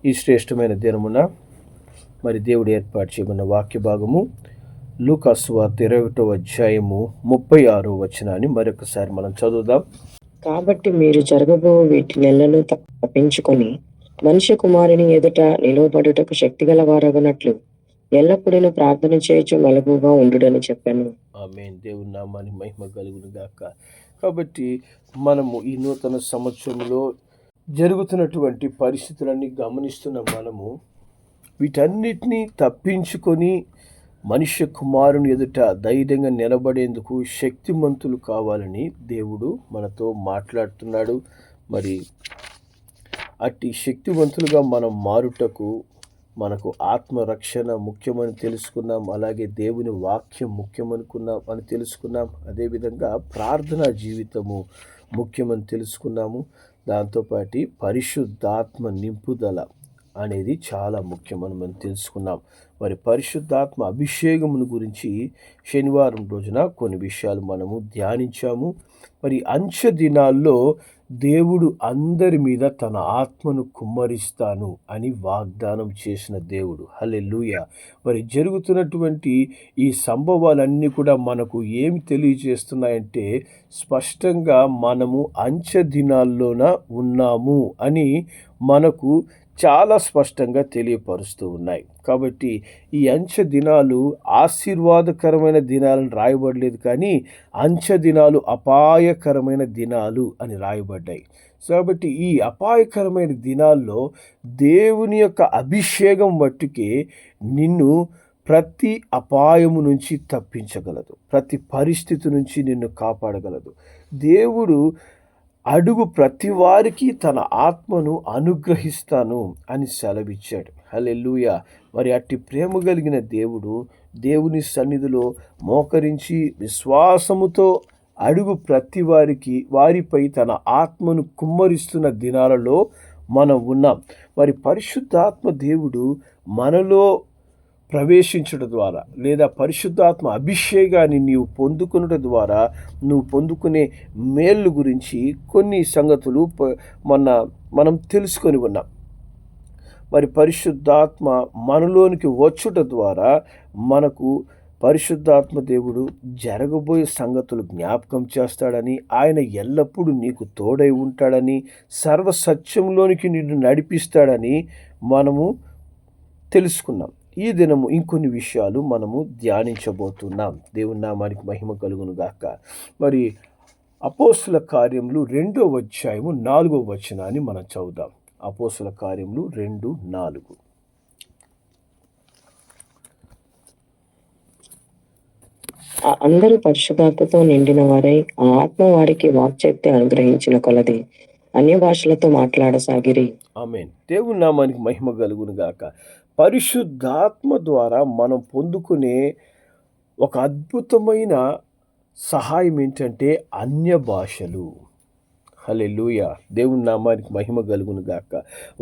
ఈ శ్రేష్టమైన దినమున మరి దేవుడు ఏర్పాటు చేయమన్న వాక్య భాగము లూకా సువార్త 21వ అధ్యాయము 36వ వచనాన్ని మరొకసారి మనం చదువుదాం. కాబట్టి మీరు జరగబో వీటి నెలలు తప్పించుకొని మనుష్య కుమారుని ఎదుట నిలువబడుటకు శక్తిగల వారగునట్లు ఎల్లప్పుడూ ప్రార్థన చేయొచ్చు మెలకుగా ఉండుడని చెప్పాను. ఆమేన్. దేవుని నామానికి మహిమ కలుగును గాక. కాబట్టి మనము ఈ నూతన సంవత్సరంలో జరుగుతున్నటువంటి పరిస్థితులన్నీ గమనిస్తున్న మనము వీటన్నిటినీ తప్పించుకొని మనుష్య కుమారుని ఎదుట ధైర్యంగా నిలబడేందుకు శక్తిమంతులు కావాలని దేవుడు మనతో మాట్లాడుతున్నాడు. మరి అట్టి శక్తివంతులుగా మనం మారుటకు మనకు ఆత్మరక్షణ ముఖ్యమని తెలుసుకున్నాం, అలాగే దేవుని వాక్యం ముఖ్యమనుకున్నాం తెలుసుకున్నాం. అదేవిధంగా ప్రార్థనా జీవితము ముఖ్యమని తెలుసుకున్నాము. దాంతోపాటు పరిశుద్ధాత్మ నింపుదల అనేది చాలా ముఖ్యమని మనం తెలుసుకున్నాం. మరి పరిశుద్ధాత్మ అభిషేకమును గురించి శనివారం రోజున కొన్ని విషయాలు మనము ధ్యానించాము. మరి అంచె దినాల్లో దేవుడు అందరి మీద తన ఆత్మను కుమ్మరిస్తాను అని వాగ్దానం చేసిన దేవుడు. హల్లెలూయా. మరి జరుగుతున్నటువంటి ఈ సంభవాలన్నీ కూడా మనకు ఏమి తెలియజేస్తున్నాయంటే స్పష్టంగా మనము అంచె దినాల్లోన ఉన్నాము అని మనకు చాలా స్పష్టంగా తెలియపరుస్తూ ఉన్నాయి. కాబట్టి ఈ అంచె దినాలు ఆశీర్వాదకరమైన దినాలను రాయబడలేదు, కానీ అంచె దినాలు అపాయకరమైన దినాలు అని రాయబడ్డాయి. కాబట్టి ఈ అపాయకరమైన దినాల్లో దేవుని యొక్క అభిషేకం మట్టుకే నిన్ను ప్రతి అపాయము నుంచి తప్పించగలదు, ప్రతి పరిస్థితి నుంచి నిన్ను కాపాడగలదు. దేవుడు అడుగు ప్రతి వారికి తన ఆత్మను అనుగ్రహిస్తాను అని సెలవిచ్చాడు. హల్లెలూయా. మరి అట్టి ప్రేమ కలిగిన దేవుడు దేవుని సన్నిధిలో మోకరించి విశ్వాసముతో అడుగు ప్రతి వారిపై తన ఆత్మను కుమ్మరిస్తున్న దినాలలో మనం ఉన్నాం. మరి పరిశుద్ధాత్మ దేవుడు మనలో ప్రవేశించడం ద్వారా లేదా పరిశుద్ధాత్మ అభిషేకాన్ని నీవు పొందుకునడం ద్వారా నువ్వు పొందుకునే మేళ్ళు గురించి కొన్ని సంగతులు మనం తెలుసుకొని ఉన్నాం. మరి పరిశుద్ధాత్మ మనలోనికి వచ్చుట ద్వారా మనకు పరిశుద్ధాత్మ దేవుడు జరగబోయే సంగతులు జ్ఞాపకం చేస్తాడని, ఆయన ఎల్లప్పుడూ నీకు తోడై ఉంటాడని, సర్వసత్యంలోనికి నిన్ను నడిపిస్తాడని మనము తెలుసుకున్నాం. ఈ దినము ఇంకొన్ని విషయాలు మనము ధ్యానించబోతున్నాం. దేవుని నామానికి మహిమ కలుగును గాక. మరి అపోస్తుల కార్యములు 2వ అధ్యాయము 4వ వచనాన్ని మనం చదువుదాం. అపోస్తుల కార్యములు 2:4. అందరూ పరిశుద్ధాత్మతో నిండిన వారై ఆ ఆత్మ వారికి వాక్శక్తి అనుగ్రహించిన కొలది అన్య భాషలతో మాట్లాడసాగిరి. ఆమేన్. దేవుని నామానికి మహిమ కలుగును గాక. పరిశుద్ధాత్మ ద్వారా మనం పొందుకునే ఒక అద్భుతమైన సహాయం ఏంటంటే అన్య భాషలు. హల్లెలూయా. దేవుని నామానికి మహిమ కలుగును గాక.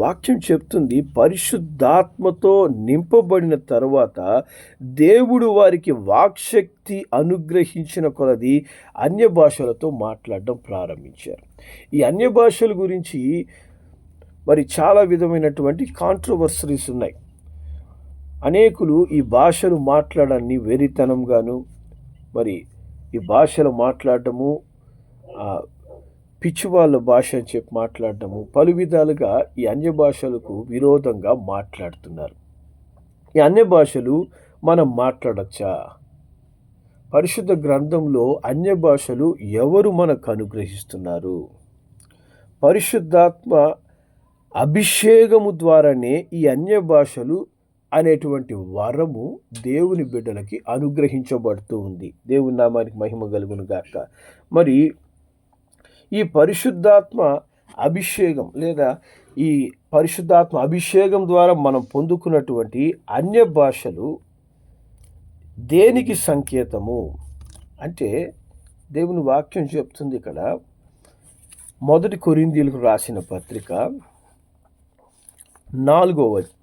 వాక్యం చెప్తుంది, పరిశుద్ధాత్మతో నింపబడిన తరువాత దేవుడు వారికి వాక్శక్తి అనుగ్రహించిన కొలది అన్య భాషలతో మాట్లాడడం ప్రారంభించారు. ఈ అన్య భాషల గురించి మరి చాలా విధమైనటువంటి కాంట్రవర్సరీస్ ఉన్నాయి. అనేకులు ఈ భాషలు మాట్లాడాన్ని వెరితనంగాను, మరి ఈ భాషలు మాట్లాడటము పిచ్చివాళ్ళ భాష అని చెప్పి మాట్లాడటము, పలు విధాలుగా ఈ అన్య భాషలకు విరోధంగా మాట్లాడుతున్నారు. ఈ అన్య భాషలు మనం మాట్లాడచ్చా? పరిశుద్ధ గ్రంథంలో అన్య భాషలు ఎవరు మనకు అనుగ్రహిస్తున్నారు? పరిశుద్ధాత్మ అభిషేకము ద్వారానే ఈ అన్య భాషలు అనేటువంటి వరము దేవుని బిడ్డలకి అనుగ్రహించబడుతూ ఉంది. దేవుని నామానికి మహిమ కలుగును గాక. మరి ఈ పరిశుద్ధాత్మ అభిషేకం లేదా ఈ పరిశుద్ధాత్మ అభిషేకం ద్వారా మనం పొందుకున్నటువంటి అన్య భాషలు దేనికి సంకేతము అంటే, దేవుని వాక్యం చెప్తుంది ఇక్కడ, 1 కొరింథీయులకు రాసిన పత్రిక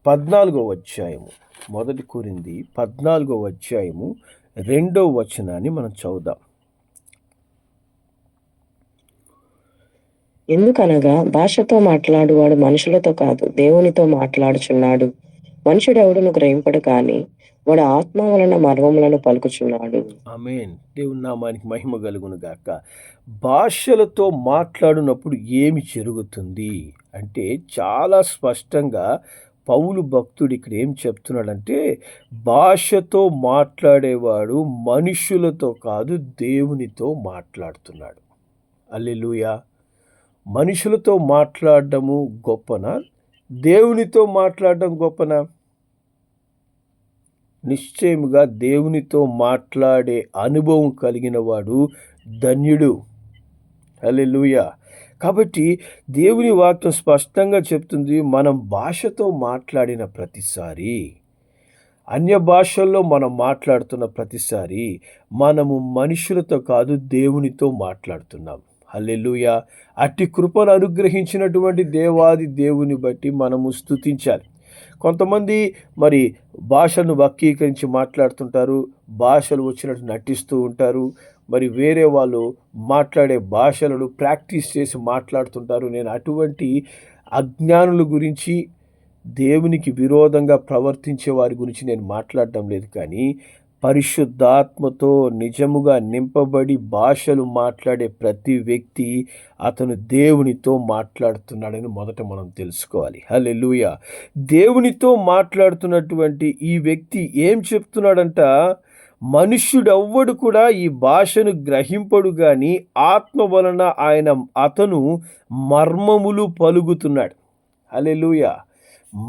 14వ అధ్యాయము, 1 కొరింథీ 14వ అధ్యాయము 2వ వచనాన్ని మనం చదువుదాం. ఎందుకనగా భాషతో మాట్లాడువాడు మనుషులతో కాదు, దేవునితో మాట్లాడుచున్నాడు. మనుషుడెవడును గ్రహింపడు కానీ వాడు ఆత్మ వలన మర్మములను పలుకుచున్నాడు. ఆమేన్. దేవుని నామానికి మహిమ కలుగును గాక. భాషలతో మాట్లాడినప్పుడు ఏమి జరుగుతుంది అంటే చాలా స్పష్టంగా పౌలు భక్తుడు ఇక్కడ ఏం చెప్తున్నాడంటే భాషతో మాట్లాడేవాడు మనుషులతో కాదు దేవునితో మాట్లాడుతున్నాడు. హల్లెలూయా. మనుషులతో మాట్లాడడము గొప్పనా? దేవునితో మాట్లాడడం గొప్పనా? నిశ్చయముగా దేవునితో మాట్లాడే అనుభవం కలిగిన వాడు ధన్యుడు. హల్లెలూయా. కాబట్టి దేవుని వాక్యం స్పష్టంగా చెప్తుంది, మనం భాషతో మాట్లాడిన ప్రతిసారి, అన్య భాషల్లో మనం మాట్లాడుతున్న ప్రతిసారి మనము మనుషులతో కాదు దేవునితో మాట్లాడుతున్నాం. హల్లెలూయా. అట్టి కృపను అనుగ్రహించినటువంటి దేవాది దేవుని బట్టి మనము స్తుతించాలి. కొంతమంది మరి భాషను వక్రీకరించి మాట్లాడుతుంటారు, భాషలు వచ్చినట్టు నటిస్తూ ఉంటారు. మరి వేరే వాళ్ళు మాట్లాడే భాషలను ప్రాక్టీస్ చేసి మాట్లాడుతుంటారు. నేను అటువంటి అజ్ఞానుల గురించి, దేవునికి విరోధంగా ప్రవర్తించే వారి గురించి నేను మాట్లాడటం లేదు. కానీ పరిశుద్ధాత్మతో నిజముగా నింపబడి భాషలు మాట్లాడే ప్రతి వ్యక్తి అతను దేవునితో మాట్లాడుతున్నాడని మొదట మనం తెలుసుకోవాలి. హల్లెలూయా. దేవునితో మాట్లాడుతున్నటువంటి ఈ వ్యక్తి ఏం చెప్తున్నాడంట, మనుష్యుడెవ్వడు కూడా ఈ భాషను గ్రహింపడు గాని ఆత్మ వలన అతను మర్మములు పలుకుతున్నాడు. హల్లెలూయా.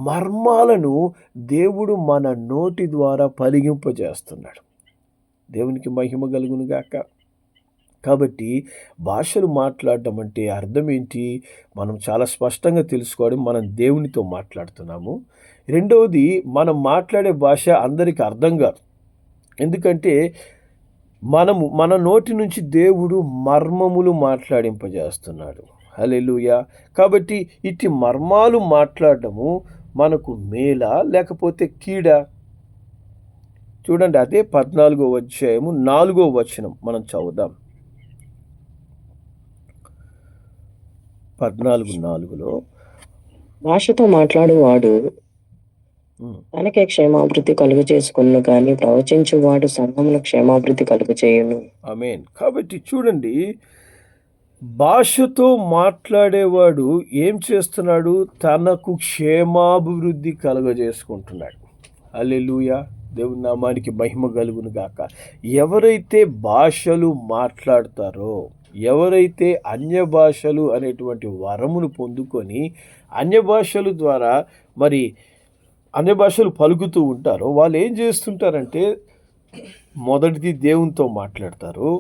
మర్మాలను దేవుడు మన నోటి ద్వారా పలిగింపజేస్తున్నాడు. దేవునికి మహిమ కలుగును గాక. కాబట్టి భాషలు మాట్లాడడం అంటే అర్థం ఏంటి? మనం చాలా స్పష్టంగా తెలుసుకోవడం, మనం దేవునితో మాట్లాడుతున్నాము. రెండవది, మనం మాట్లాడే భాష అందరికీ అర్థం కాదు. ఎందుకంటే మన నోటి నుంచి దేవుడు మర్మములు మాట్లాడింపజేస్తున్నాడు. హల్లెలూయా. కాబట్టి ఇట్టి మర్మాలు మాట్లాడడము మనకు మేలా లేకపోతే కీడా? చూడండి, అదే 14వ అధ్యాయము 4వ వచనం మనం చదువుదాం. 14:4లో భాషతో మాట్లాడువాడు తనకే క్షేమాభివృద్ధి కలుగు చేసుకును కానీ ప్రవచించువాడు సంఘములకు క్షేమాభివృద్ధి కలుగు చేయును. ఆమేన్. కాబట్టి చూడండి, భాషతో మాట్లాడేవాడు ఏం చేస్తున్నాడు? తనకు క్షేమాభివృద్ధి కలుగజేసుకుంటున్నాడు. హల్లెలూయా. దేవుని నామానికి మహిమ కలుగును గాక. ఎవరైతే భాషలు మాట్లాడతారో, ఎవరైతే అన్య భాషలు అనేటువంటి వరమును పొందుకొని అన్య భాషల ద్వారా మరి అన్య భాషలు పలుకుతూ ఉంటారో, వాళ్ళు ఏం చేస్తుంటారంటే మొదటిది దేవునితో మాట్లాడతారు.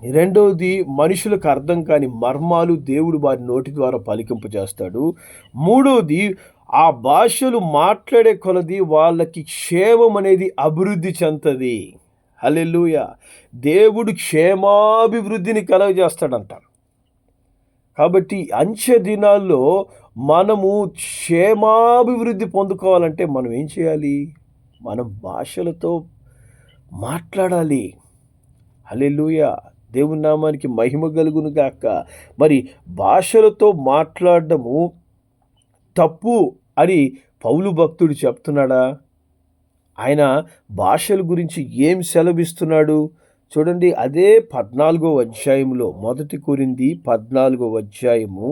రెండవది, మనుషులకు అర్థం కాని మర్మాలు దేవుడు వారి నోటి ద్వారా పలికింపజేస్తాడు. మూడవది, ఆ భాషలు మాట్లాడే కొలది వాళ్ళకి క్షేమం అనేది అభివృద్ధి చెందుతుంది. హల్లెలూయా. దేవుడు క్షేమాభివృద్ధిని కలుగజేస్తాడంట. కాబట్టి అంచె దినాల్లో మనము క్షేమాభివృద్ధి పొందుకోవాలంటే మనం ఏం చేయాలి? మనం భాషలతో మాట్లాడాలి. హల్లెలూయా. దేవుని నామానికి మహిమ కలుగును గాక. మరి భాషలతో మాట్లాడడము తప్పు అని పౌలు భక్తుడు చెప్తున్నాడా? ఆయన భాషల గురించి ఏం సెలవిస్తున్నాడు? చూడండి, అదే 14వ అధ్యాయంలో, 1 కొరింథీ 14వ అధ్యాయము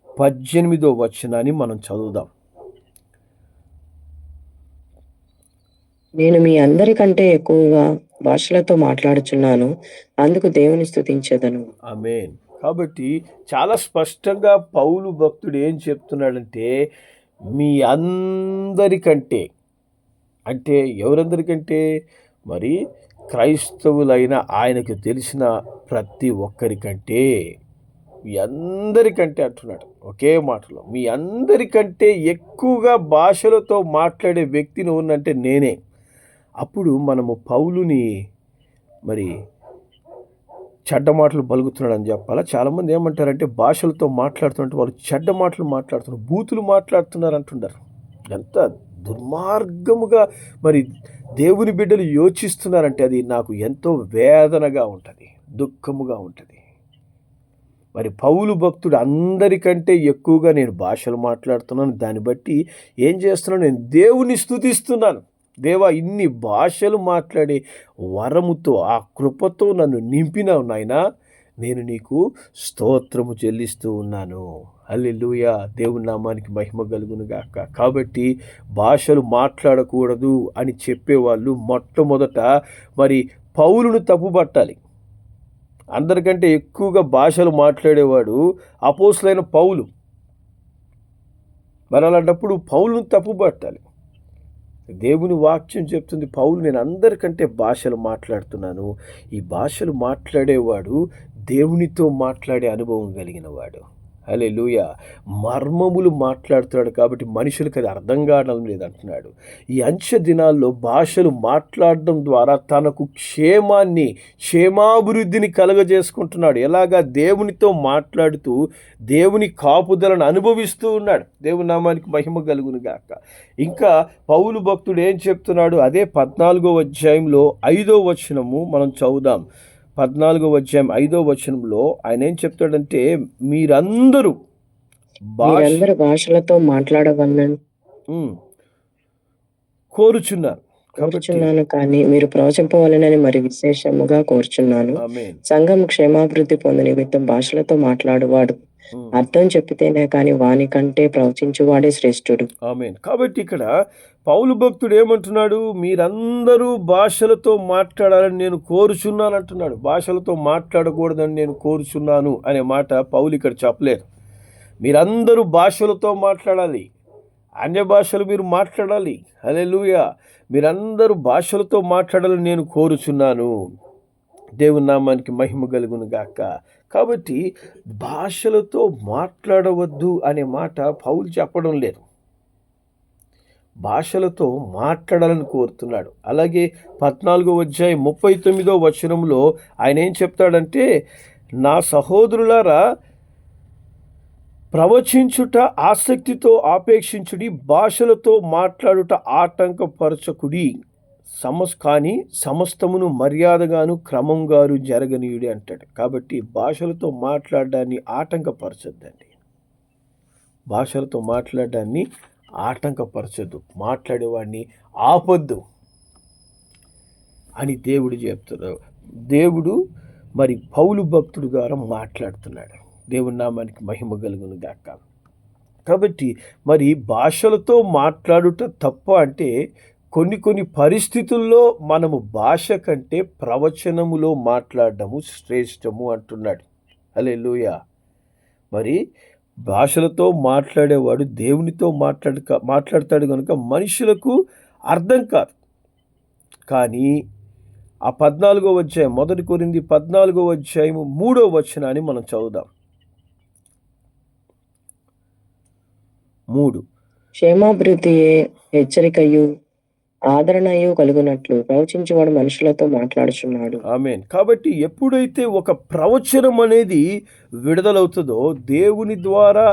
18వ వచనాన్ని మనం చదువుదాం. నేను మీ అందరికంటే ఎక్కువగా భాషలతో మాట్లాడుచున్నాను, అందుకు దేవుని స్తుతించెదను. ఆమేన్. కాబట్టి చాలా స్పష్టంగా పౌలు భక్తుడు ఏం చెప్తున్నాడంటే, మీ అందరికంటే, అంటే ఎవరందరికంటే? మరి క్రైస్తవులైన ఆయనకు తెలిసిన ప్రతి ఒక్కరికంటే, మీ అందరికంటే అంటున్నాడు ఒకే మాటలో. మీ అందరికంటే ఎక్కువగా భాషలతో మాట్లాడే వ్యక్తిని ఉన్నంటే నేనే. అప్పుడు మనము పౌలుని మరి చెడ్డ మాటలు పలుకుతున్నాడని చెప్పాలా? చాలామంది ఏమంటారంటే భాషలతో మాట్లాడుతుంటే వాళ్ళు చెడ్డ మాటలు మాట్లాడుతున్నారు, బూతులు మాట్లాడుతున్నారు అంటున్నారు. ఎంత దుర్మార్గముగా మరి దేవుని బిడ్డలు యోచిస్తున్నారంటే అది నాకు ఎంతో వేదనగా ఉంటుంది, దుఃఖముగా ఉంటుంది. మరి పౌలు భక్తుడు అందరికంటే ఎక్కువగా నేను భాషలు మాట్లాడుతున్నాను. దాన్ని బట్టి ఏం చేస్తున్నాను, నేను దేవుని స్తుతిస్తున్నాను. దేవా, ఇన్ని భాషలు మాట్లాడే వరముతో, ఆ కృపతో నన్ను నింపినావు నాయనా, నేను నీకు స్తోత్రము చెల్లిస్తూ ఉన్నాను. హల్లెలూయా, దేవుని నామానికి మహిమ కలుగును గాక. కాబట్టి భాషలు మాట్లాడకూడదు అని చెప్పేవాళ్ళు మొట్టమొదట మరి పౌలును తప్పుపట్టాలి. అందరికంటే ఎక్కువగా భాషలు మాట్లాడేవాడు అపోస్తలుడైన పౌలు. మరి అలాంటప్పుడు పౌలును తప్పుపట్టాలి. దేవుని వాక్యం చెప్తుంది, పౌలు నేను అందరికంటే భాషలు మాట్లాడుతున్నాను. ఈ భాషలు మాట్లాడేవాడు దేవునితో మాట్లాడే అనుభవం కలిగినవాడు. హల్లెలూయా. మర్మములు మాట్లాడుతున్నాడు కాబట్టి మనుషులకు అది అర్థం కావడం లేదంటున్నాడు. ఈ అంచె దినాల్లో భాషలు మాట్లాడడం ద్వారా తనకు క్షేమాభివృద్ధిని కలగజేసుకుంటున్నాడు. ఎలాగా? దేవునితో మాట్లాడుతూ దేవుని కాపుదలను అనుభవిస్తూ ఉన్నాడు. దేవుని నామానికి మహిమ కలుగును గాక. ఇంకా పౌలు భక్తుడు ఏం చెప్తున్నాడు? అదే 14వ అధ్యాయంలో 5వ వచనము మనం చదువుదాం. 14వ అధ్యాయం 5వ వచనంలో ఆయన ఏం చెప్తాడంటే, మీరందరూ భాషలతో మాట్లాడవలనని కోరుచున్నాను, కానీ మీరు ప్రవచింపవలనని మరి విశేషముగా కోరుచున్నాను. సంఘం క్షేమాభివృద్ధి పొందు నిమిత్తం భాషలతో మాట్లాడువాడు అర్థం చెప్పితేనే కానీ వాని కంటే ప్రవచించువాడే శ్రేష్ఠుడు. ఆమేన్. కాబట్టి ఇక్కడ పౌలు భక్తుడు ఏమంటున్నాడు? మీరందరూ భాషలతో మాట్లాడాలని నేను కోరుచున్నాను అంటున్నాడు. భాషలతో మాట్లాడకూడదని నేను కోరుచున్నాను అనే మాట పౌలు ఇక్కడ చెప్పలేదు. మీరందరూ భాషలతో మాట్లాడాలి, అన్య భాషలు మీరు మాట్లాడాలి. హల్లెలూయా. మీరందరూ భాషలతో మాట్లాడాలని నేను కోరుచున్నాను. దేవుని నామానికి మహిమ కలుగును గాక. కాబట్టి భాషలతో మాట్లాడవద్దు అనే మాట పౌలు చెప్పడం లేదు, భాషలతో మాట్లాడాలని కోరుతున్నాడు. అలాగే 14వ అధ్యాయం 39వ వచనంలో ఆయన ఏం చెప్తాడంటే, నా సహోదరులారా, ప్రవచించుట ఆసక్తితో ఆపేక్షించుడి, భాషలతో మాట్లాడుట ఆటంకపరచకుడి, కానీ సమస్తమును మర్యాదగాను క్రమంగాను జరగనీయుడి అంటాడు. కాబట్టి భాషలతో మాట్లాడడాన్ని ఆటంకపరచద్దండి. భాషలతో మాట్లాడడాన్ని ఆటంకపరచద్దు, మాట్లాడేవాడిని ఆపొద్దు అని దేవుడు చెప్తున్నాడు. దేవుడు మరి పౌలు భక్తుడు ద్వారా మాట్లాడుతున్నాడు. దేవుని నామానికి మహిమ కలుగును గాక. కాబట్టి మరి భాషలతో మాట్లాడుట తప్ప అంటే కొన్ని పరిస్థితుల్లో మనము భాష కంటే ప్రవచనములో మాట్లాడడము శ్రేష్టము అంటున్నాడు. హల్లెలూయా. మరి భాషలతో మాట్లాడేవాడు దేవునితో మాట్లాడతాడు కనుక మనుషులకు అర్థం కాదు. కానీ ఆ 14వ అధ్యాయం 1 కొరింథీ 14వ అధ్యాయం 3వ వచనాన్ని మనం చదువుదాం. 3 క్షేమాభివృద్ధియే హెచ్చరికయు ఆదరణయు కలుగునట్లు ప్రవచించేవాడు మనుషులతో మాట్లాడుచున్నాడు. ఆమేన్. కాబట్టి ఎప్పుడైతే ఒక ప్రవచనం అనేది విడుదలవుతుందో, దేవుని ద్వారా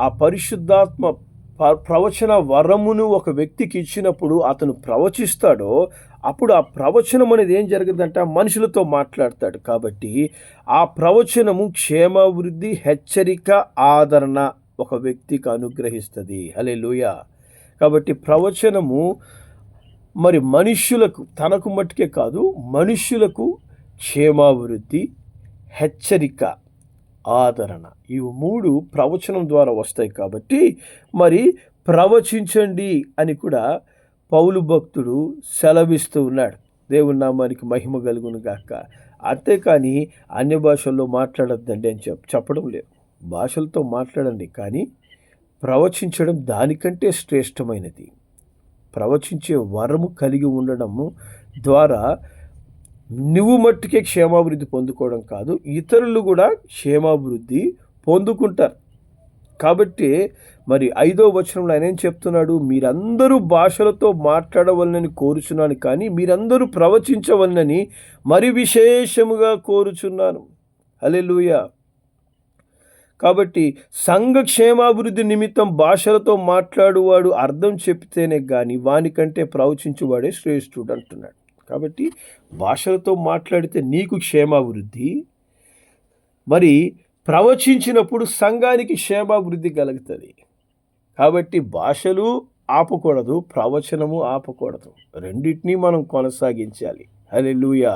ఆ పరిశుద్ధాత్మ ప్రవచన వరమును ఒక వ్యక్తికి ఇచ్చినప్పుడు అతను ప్రవచిస్తాడో, అప్పుడు ఆ ప్రవచనం అనేది ఏం జరుగుతుందంట? మనుషులతో మాట్లాడతాడు. కాబట్టి ఆ ప్రవచనము క్షేమాభివృద్ధి, హెచ్చరిక, ఆదరణ ఒక వ్యక్తికి అనుగ్రహిస్తుంది. హల్లెలూయా. కాబట్టి ప్రవచనము మరి మనుష్యులకు, తనకు మట్టుకే కాదు, మనుష్యులకు క్షేమాభివృద్ధి, హెచ్చరిక, ఆదరణ, ఇవి 3 ప్రవచనం ద్వారా వస్తాయి. కాబట్టి మరి ప్రవచించండి అని కూడా పౌలు భక్తుడు సెలవిస్తూ ఉన్నాడు. దేవుని నామానికి మహిమ కలుగును గాక. అంతేకాని అన్య భాషల్లో మాట్లాడొద్దండి అని చెప్పడం లేదు. భాషలతో మాట్లాడండి, కానీ ప్రవచించడం దానికంటే శ్రేష్టమైనది. ప్రవచించే వరము కలిగి ఉండడము ద్వారా నువ్వు మట్టుకే క్షేమాభివృద్ధి పొందుకోవడం కాదు, ఇతరులు కూడా క్షేమాభివృద్ధి పొందుకుంటారు. కాబట్టి మరి 5వ వచనంలో ఆయన ఏం చెప్తున్నాడు? మీరందరూ భాషలతో మాట్లాడవలనని కోరుచున్నాను, కానీ మీరందరూ ప్రవచించవలనని మరి విశేషముగా కోరుచున్నాను. హల్లెలూయా. కాబట్టి సంఘ క్షేమాభివృద్ధి నిమిత్తం భాషలతో మాట్లాడువాడు అర్థం చెప్తేనే కానీ వానికంటే ప్రవచించువాడే శ్రేష్ఠుడు అంటున్నాడు. కాబట్టి భాషలతో మాట్లాడితే నీకు క్షేమాభివృద్ధి, మరి ప్రవచించినప్పుడు సంఘానికి క్షేమాభివృద్ధి కలుగుతుంది. కాబట్టి భాషలు ఆపకూడదు, ప్రవచనము ఆపకూడదు. రెండిటినీ మనం కొనసాగించాలి. హల్లెలూయా.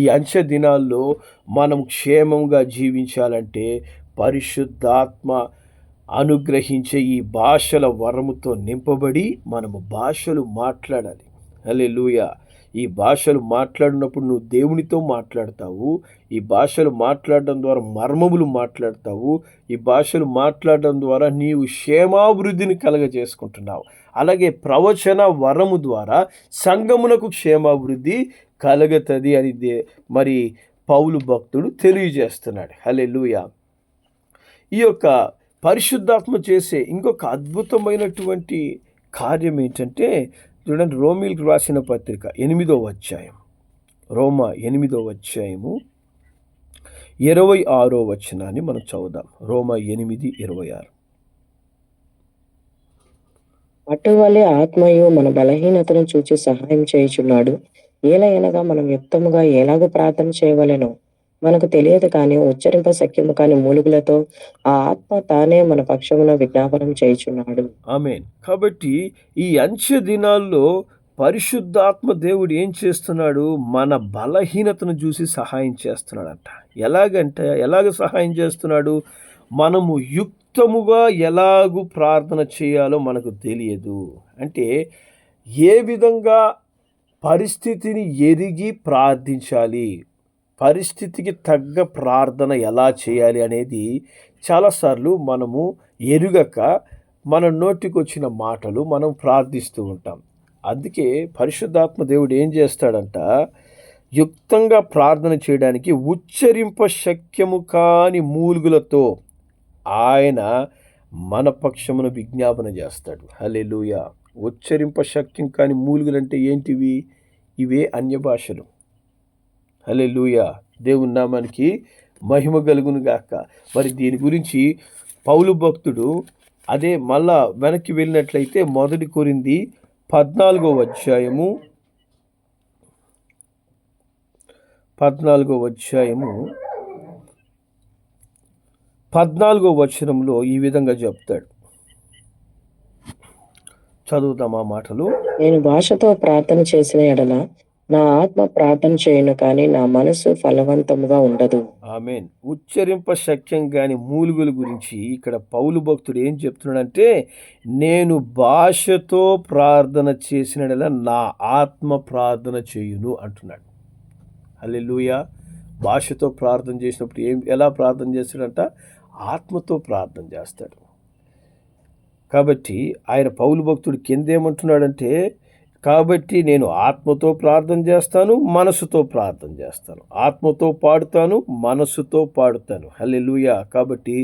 ఈ అంచె దినాల్లో మనం క్షేమంగా జీవించాలంటే పరిశుద్ధాత్మ అనుగ్రహించే ఈ భాషల వరముతో నింపబడి మనము భాషలు మాట్లాడాలి. హల్లెలూయా. ఈ భాషలు మాట్లాడినప్పుడు నువ్వు దేవునితో మాట్లాడతావు. ఈ భాషలు మాట్లాడడం ద్వారా మర్మములు మాట్లాడతావు. ఈ భాషలు మాట్లాడడం ద్వారా నీవు క్షేమాభివృద్ధిని కలగజేసుకుంటున్నావు. అలాగే ప్రవచన వరము ద్వారా సంఘమునకు క్షేమాభివృద్ధి కలుగుతుంది అని మరి పౌలు భక్తుడు తెలియజేస్తున్నాడు. హల్లెలూయా. ఈ యొక్క పరిశుద్ధాత్మ చేసే ఇంకొక అద్భుతమైనటువంటి కార్యం ఏంటంటే, చూడండి, రోమీలకు రాసిన పత్రిక 8వ అధ్యాయం, రోమా 8వ అధ్యాయము 26వ వచనాన్ని మనం చదువుదాం. రోమా 8:26. అటువలే ఆత్మయు మన బలహీనతను చూచి సహాయం చేయుచున్నాడు. ఏలయనగా మనం యుక్తముగా ఎలాగో ప్రార్థన చేయవలెనో మనకు తెలియదు, కానీ ఉచ్చరింప శక్యము కాని మూలుగులతో ఆ ఆత్మ తానే మన పక్షమున విజ్ఞాపనం చేయుచున్నాడు. ఆమేన్. కాబట్టి ఈ అంచె దినాల్లో పరిశుద్ధాత్మ దేవుడు ఏం చేస్తున్నాడు? మన బలహీనతను చూసి సహాయం చేస్తున్నాడంట. ఎలాగ సహాయం చేస్తున్నాడు? మనము యుక్తముగా ఎలాగూ ప్రార్థన చేయాలో మనకు తెలియదు. అంటే ఏ విధంగా పరిస్థితిని ఎరిగి ప్రార్థించాలి, పరిస్థితికి తగ్గ ప్రార్థన ఎలా చేయాలి అనేది చాలాసార్లు మనము ఎరుగక మన నోటికి వచ్చిన మాటలు మనం ప్రార్థిస్తూ ఉంటాం. అందుకే పరిశుద్ధాత్మ దేవుడు ఏం చేస్తాడంట, యుక్తంగా ప్రార్థన చేయడానికి ఉచ్చరింప శక్యము కాని మూలుగులతో ఆయన మన పక్షమున విజ్ఞాపన చేస్తాడు. హల్లెలూయా. ఉచ్చరింప శక్యం కాని మూలుగులు అంటే ఏంటివి? ఇవే అన్య భాషలు. హల్లెలూయా. దేవుని నామానికి మహిమ కలుగును గాక. మరి దీని గురించి పౌలు భక్తుడు అదే మళ్ళా వెనక్కి వెళ్ళినట్లయితే 1 కొరింథీ 14వ అధ్యాయము 14వ వచనంలో ఈ విధంగా చెప్తాడు. చదువుతాం ఆ మాటలు. నేను భాషతో ప్రార్థన చేసిన ఎడల నా ఆత్మ ప్రార్థన చేయను, కానీ నా మనసు ఫలవంతముగా ఉండదు. ఆమేన్. ఉచ్చరింప శక్యం కాని మూలుగుల గురించి ఇక్కడ పౌలు భక్తుడు ఏం చెప్తున్నాడంటే, నేను భాషతో ప్రార్థన చేసిన నా ఆత్మ ప్రార్థన చేయును అంటున్నాడు. హల్లెలూయా. భాషతో ప్రార్థన చేసినప్పుడు ఎలా ప్రార్థన చేస్తాడంట? ఆత్మతో ప్రార్థన చేస్తాడు. కాబట్టి ఆయన పౌలు భక్తుడు కిందేమంటున్నాడంటే, కాబట్టి నేను ఆత్మతో ప్రార్థన చేస్తాను, మనసుతో ప్రార్థన చేస్తాను. ఆత్మతో పాడుతాను, మనసుతో పాడుతాను. హల్లెలూయా. కాబట్టి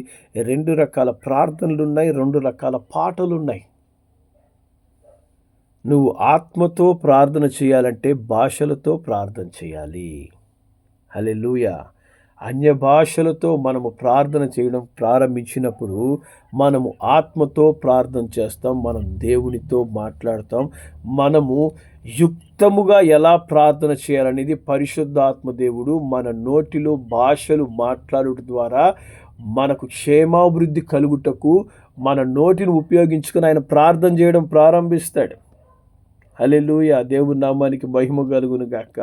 2 రకాల ప్రార్థనలు ఉన్నాయి, 2 రకాల పాటలు ఉన్నాయి. నువ్వు ఆత్మతో ప్రార్థన చేయాలంటే భాషలతో ప్రార్థన చేయాలి. హల్లెలూయా. అన్య భాషలతో మనము ప్రార్థన చేయడం ప్రారంభించినప్పుడు మనము ఆత్మతో ప్రార్థన చేస్తాం, మనం దేవునితో మాట్లాడతాం. మనము యుక్తముగా ఎలా ప్రార్థన చేయాలనేది పరిశుద్ధాత్మ దేవుడు మన నోటిలో భాషలు మాట్లాడుట ద్వారా మనకు క్షేమాభివృద్ధి కలుగుటకు మన నోటిని ఉపయోగించుకుని ఆయన ప్రార్థన చేయడం ప్రారంభిస్తాడు. హల్లెలూయా. దేవుని నామానికి మహిమ కలుగును గాక.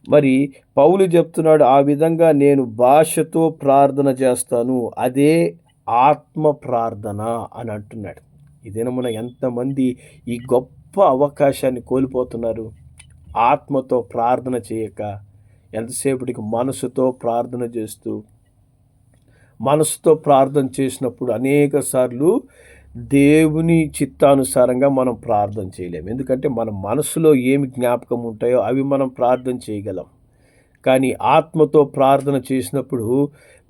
మరి పౌలు చెప్తున్నాడు, ఆ విధంగా నేను భాషతో ప్రార్థన చేస్తాను, అదే ఆత్మ ప్రార్థన అని అంటున్నాడు. ఇదేనా మన ఎంతమంది ఈ గొప్ప అవకాశాన్ని కోల్పోతున్నారు? ఆత్మతో ప్రార్థన చేయక ఎంతసేపటికి మనసుతో ప్రార్థన చేస్తూ, మనసుతో ప్రార్థన చేసినప్పుడు అనేక సార్లు దేవుని చిత్తానుసారంగా మనం ప్రార్థన చేయలేము. ఎందుకంటే మన మనసులో ఏమి జ్ఞాపకం ఉంటాయో అవి మనం ప్రార్థన చేయగలం. కానీ ఆత్మతో ప్రార్థన చేసినప్పుడు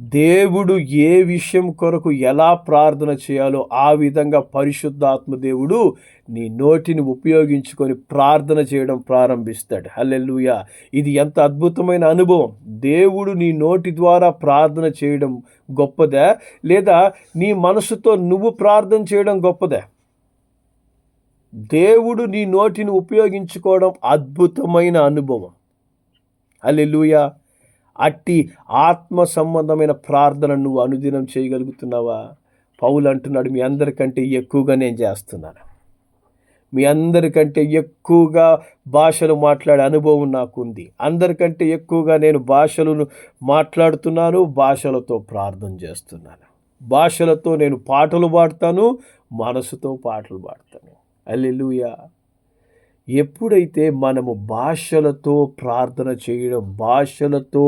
దేవుడు ఏ విషయం కొరకు ఎలా ప్రార్థన చేయాలో ఆ విధంగా పరిశుద్ధాత్మ దేవుడు నీ నోటిని ఉపయోగించుకొని ప్రార్థన చేయడం ప్రారంభిస్తాడు. హల్లెలూయా. ఇది ఎంత అద్భుతమైన అనుభవం. దేవుడు నీ నోటి ద్వారా ప్రార్థన చేయడం గొప్పదా, లేదా నీ మనసుతో నువ్వు ప్రార్థన చేయడం గొప్పదా? దేవుడు నీ నోటిని ఉపయోగించుకోవడం అద్భుతమైన అనుభవం. హల్లెలూయా. అట్టి ఆత్మ సంబంధమైన ప్రార్థన నువ్వు అనుదినం చేయగలుగుతున్నావా? పౌలు అంటున్నాడు, మీ అందరికంటే ఎక్కువగా నేను చేస్తున్నాను. మీ అందరికంటే ఎక్కువగా భాషలు మాట్లాడే అనుభవం నాకుంది. అందరికంటే ఎక్కువగా నేను భాషలను మాట్లాడుతున్నాను, భాషలతో ప్రార్థన చేస్తున్నాను. భాషలతో నేను పాటలు పాడతాను, మనసుతో పాటలు పాడతాను. హల్లెలూయా. ఎప్పుడైతే మనము భాషలతో ప్రార్థన చేయడం, భాషలతో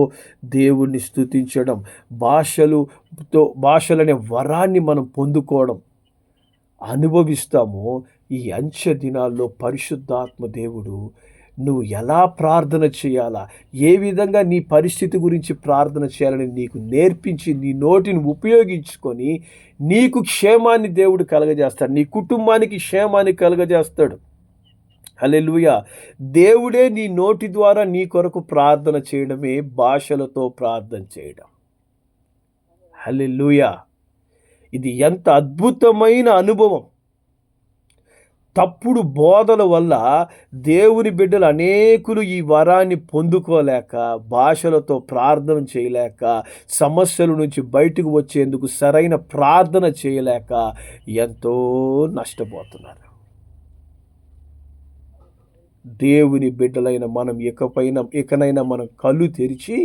దేవుణ్ణి స్తుతించడం, భాషలనే వరాన్ని మనం పొందుకోవడం అనుభవిస్తామో, ఈ అంచె దినాల్లో పరిశుద్ధాత్మ దేవుడు నువ్వు ఎలా ప్రార్థన చేయాలా, ఏ విధంగా నీ పరిస్థితి గురించి ప్రార్థన చేయాలని నీకు నేర్పించి, నీ నోటిని ఉపయోగించుకొని నీకు క్షేమాన్ని దేవుడు కలగజేస్తాడు, నీ కుటుంబానికి క్షేమాన్ని కలగజేస్తాడు. హల్లెలూయా. దేవుడే నీ నోటి ద్వారా నీ కొరకు ప్రార్థన చేయడమే భాషలతో ప్రార్థన చేయడం. హల్లెలూయా. ఇది ఎంత అద్భుతమైన అనుభవం. తప్పుడు బోధల వల్ల దేవుని బిడ్డలు అనేకులు ఈ వరాన్ని పొందుకోలేక, భాషలతో ప్రార్థన చేయలేక, సమస్యల నుంచి బయటకు వచ్చేందుకు సరైన ప్రార్థన చేయలేక ఎంతో నష్టపోతున్నారు. దేవుని బిడ్డలైన మనం ఇకనైనా మనం కళ్ళు తెరిచి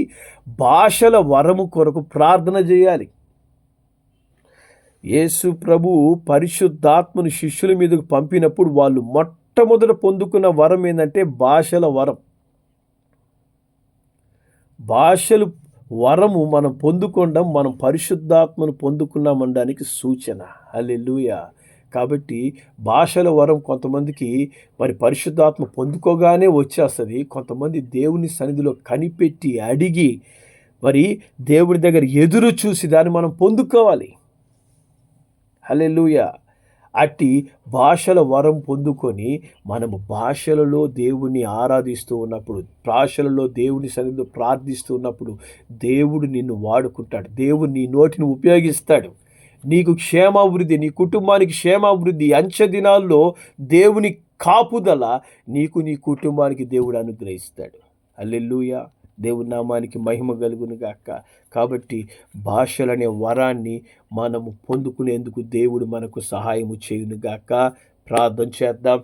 భాషల వరము కొరకు ప్రార్థన చేయాలి. యేసు ప్రభు పరిశుద్ధాత్మను శిష్యుల మీదకు పంపినప్పుడు వాళ్ళు మొట్టమొదట పొందుకున్న వరం ఏంటంటే భాషల వరం. భాషలు వరము మనం పొందుకోవడం, మనం పరిశుద్ధాత్మను పొందుకున్నామనడానికి సూచన. హల్లెలూయా. కాబట్టి భాషల వరం కొంతమందికి మరి పరిశుద్ధాత్మ పొందుకోగానే వచ్చేస్తుంది. కొంతమంది దేవుని సన్నిధిలో కనిపెట్టి అడిగి మరి దేవుడి దగ్గర ఎదురు చూసి దాన్ని మనం పొందుకోవాలి. హల్లెలూయా. అట్టి భాషల వరం పొందుకొని మనము భాషలలో దేవుని ఆరాధిస్తూ ఉన్నప్పుడు, భాషలలో దేవుని సన్నిధిలో ప్రార్థిస్తూ ఉన్నప్పుడు దేవుడు నిన్ను వాడుకుంటాడు. దేవుడు నీ నోటిని ఉపయోగిస్తాడు. నీకు క్షేమాభివృద్ధి, నీ కుటుంబానికి క్షేమాభివృద్ధి, అంచె దినాల్లో దేవుని కాపుదల నీకు, నీ కుటుంబానికి దేవుడు అనుగ్రహిస్తాడు. హల్లెలూయా. దేవుని నామానికి మహిమ కలుగును గాక. కాబట్టి భాషలనే వరాన్ని మనము పొందుకునేందుకు దేవుడు మనకు సహాయము చేయును గాక. ప్రార్థన చేద్దాం.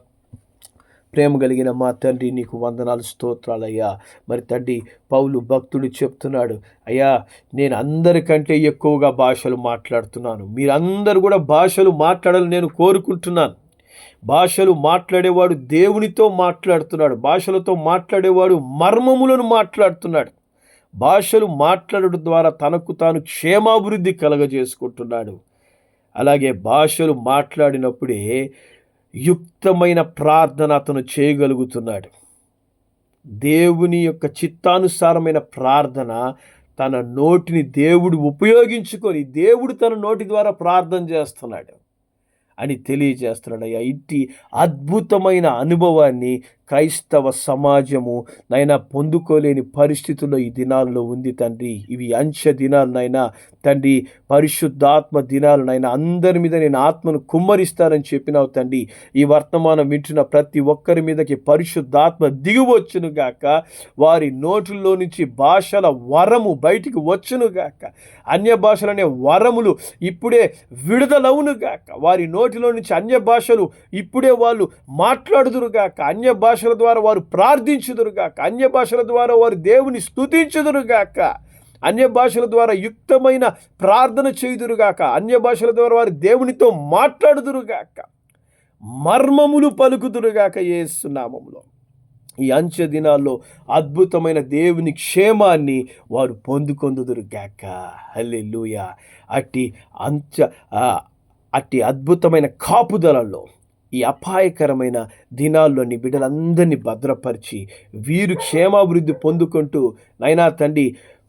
ప్రేమ కలిగిన మా తండ్రి, నీకు వందనాలు, స్తోత్రాలయ్యా. మరి తండ్రి, పౌలు భక్తుడు చెప్తున్నాడు, అయ్యా నేను అందరికంటే ఎక్కువగా భాషలు మాట్లాడుతున్నాను, మీరందరూ కూడా భాషలు మాట్లాడాలని నేను కోరుకుంటున్నాను. భాషలు మాట్లాడేవాడు దేవునితో మాట్లాడుతున్నాడు. భాషలతో మాట్లాడేవాడు మర్మములను మాట్లాడుతున్నాడు. భాషలు మాట్లాడడం ద్వారా తనకు తాను క్షేమాభివృద్ధి కలగజేసుకుంటున్నాడు. అలాగే భాషలు మాట్లాడినప్పుడే యుక్తమైన ప్రార్థన అతను చేయగలుగుతున్నాడు. దేవుని యొక్క చిత్తానుసారమైన ప్రార్థన, తన నోటిని దేవుడు ఉపయోగించుకొని దేవుడు తన నోటి ద్వారా ప్రార్థన చేస్తున్నాడు అని తెలియజేస్తున్నాడయ్యా. ఇట్టి అద్భుతమైన అనుభవాన్ని క్రైస్తవ సమాజము నైనా పొందుకోలేని పరిస్థితుల్లో ఈ దినాల్లో ఉంది తండ్రి. ఇవి అంచె దినాలనైనా తండ్రి, పరిశుద్ధాత్మ దినాలనైనా అందరి మీద నేను ఆత్మను కుమ్మరిస్తానని చెప్పినావు తండ్రి. ఈ వర్తమానం వింటున్న ప్రతి ఒక్కరి మీదకి పరిశుద్ధాత్మ దిగువచ్చును గాక. వారి నోటుల్లో నుంచి భాషల వరము బయటికి వచ్చును గాక. అన్య భాషలనే వరములు ఇప్పుడే విడుదలవును గాక. వారి నోటిలో నుంచి అన్య భాషలు ఇప్పుడే వాళ్ళు మాట్లాడుదురుగాక. అన్య భాషల ద్వారా వారు ప్రార్థించుదురుగాక. అన్య భాషల ద్వారా వారు దేవుని స్తుతించుదురుగాక. అన్య భాషల ద్వారా యుక్తమైన ప్రార్థన చేయుదురుగాక. అన్య భాషల ద్వారా వారు దేవునితో మాట్లాడుదురుగాక. మర్మములు పలుకుదురుగాక యేసు నామములో. ఈ అంచె దినాల్లో అద్భుతమైన దేవుని క్షేమాన్ని వారు పొందుకొందుదురుగాక. హల్లెలూయా. అట్టి అద్భుతమైన కాపుదలలో ఈ అపాయకరమైన దినాల్లో నీ బిడ్డలందరినీ భద్రపరిచి వీరు క్షేమాభివృద్ధి పొందుకుంటూ నైనా తండ్రి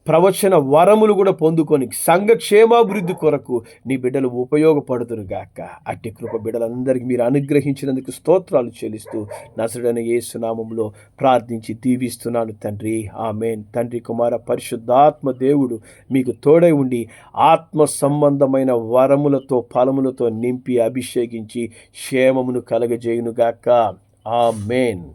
ప్రవచన వరములు కూడా పొందుకొని సంఘ క్షేమాభివృద్ధి కొరకు నీ బిడ్డలు ఉపయోగపడుదురుగాక. అట్టి కృప బిడ్డలందరికీ మీరు అనుగ్రహించినందుకు స్తోత్రాలు చెల్లిస్తూ నజరుడైన యేసు నామములో ప్రార్థించి దీవిస్తున్నాను తండ్రి. ఆమేన్. తండ్రి, కుమార, పరిశుద్ధాత్మ దేవుడు మీకు తోడై ఉండి ఆత్మ సంబంధమైన వరములతో ఫలములతో నింపి అభిషేకించి క్షేమమును కలగజేయునుగాక. ఆమేన్.